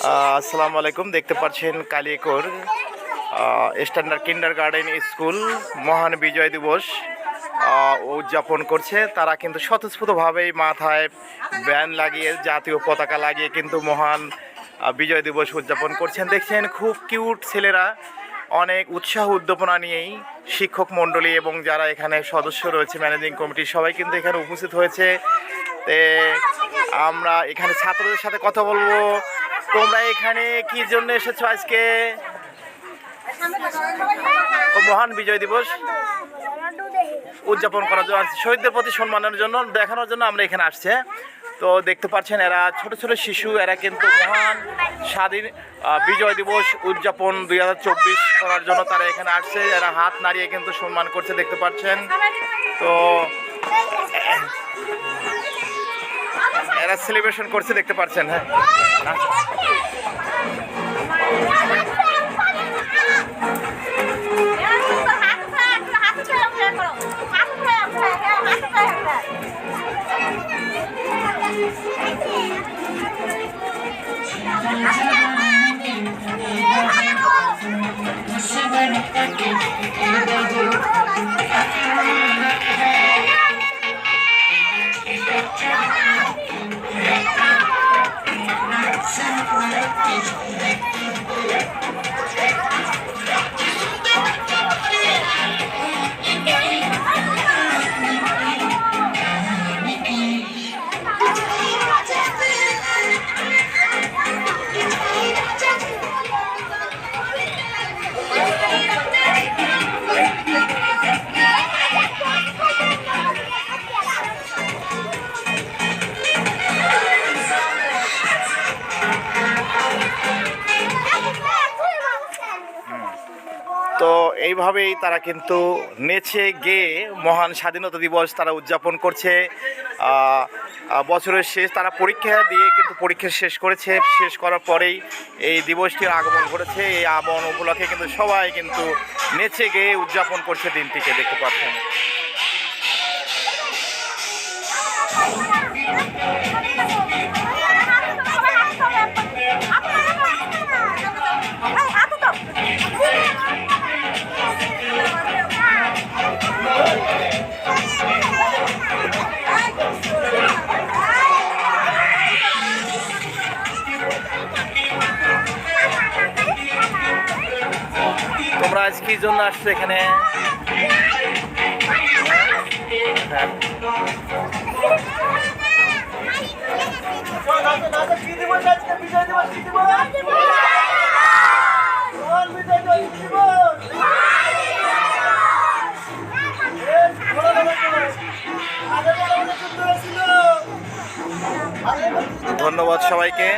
আসসালামু আলাইকুম। দেখতে পাচ্ছেন কালিয়াকৈর স্ট্যান্ডার্ড কিন্ডারগার্টেন স্কুল মহান বিজয় দিবস উদযাপন করছে। তারা কিন্তু স্বতঃস্ফূর্তভাবেই মাথায় ব্যান্ড লাগিয়ে জাতীয় পতাকা লাগিয়ে কিন্তু মহান বিজয় দিবস উদযাপন করছেন। দেখছেন খুব কিউট ছেলেরা, অনেক উৎসাহ উদ্দীপনা নিয়েই শিক্ষক মণ্ডলী এবং যারা এখানে সদস্য রয়েছে ম্যানেজিং কমিটির সবাই কিন্তু এখানে উপস্থিত হয়েছে। আমরা এখানে ছাত্রদের সাথে কথা বলবো। তোমরা এখানে কি জন্য এসেছো আজকে? মহান বিজয় দিবস উদযাপন করার জন্য, শহীদদের প্রতি সম্মানের জন্য, দেখানোর জন্য আমরা এখানে আসছে। তো দেখতে পাচ্ছেন এরা ছোট ছোট শিশু, এরা কিন্তু মহান স্বাধীন বিজয় দিবস উদযাপন 2024 করার জন্য তারা এখানে আসছে। এরা হাত নাড়িয়ে কিন্তু সম্মান করছে, দেখতে পাচ্ছেন। তো এরা সেলিব্রেশন করছে, দেখতে পাচ্ছেন। হ্যাঁ, তো এইভাবেই তারা কিন্তু নেচে গেয়ে মহান স্বাধীনতা দিবস তারা উদযাপন করছে। বছরের শেষ তারা পরীক্ষা দিয়ে কিন্তু পরীক্ষা শেষ করেছে, শেষ করার পরেই এই দিবসটির আগমন ঘটেছে। এই আগমন উপলক্ষে কিন্তু সবাই কিন্তু নেচে গেয়ে উদযাপন করছে দিনটিকে, দেখতে পাচ্ছেন। তোমরা আজ কি জন্য আসছো এখানে? ধন্যবাদ সবাইকে।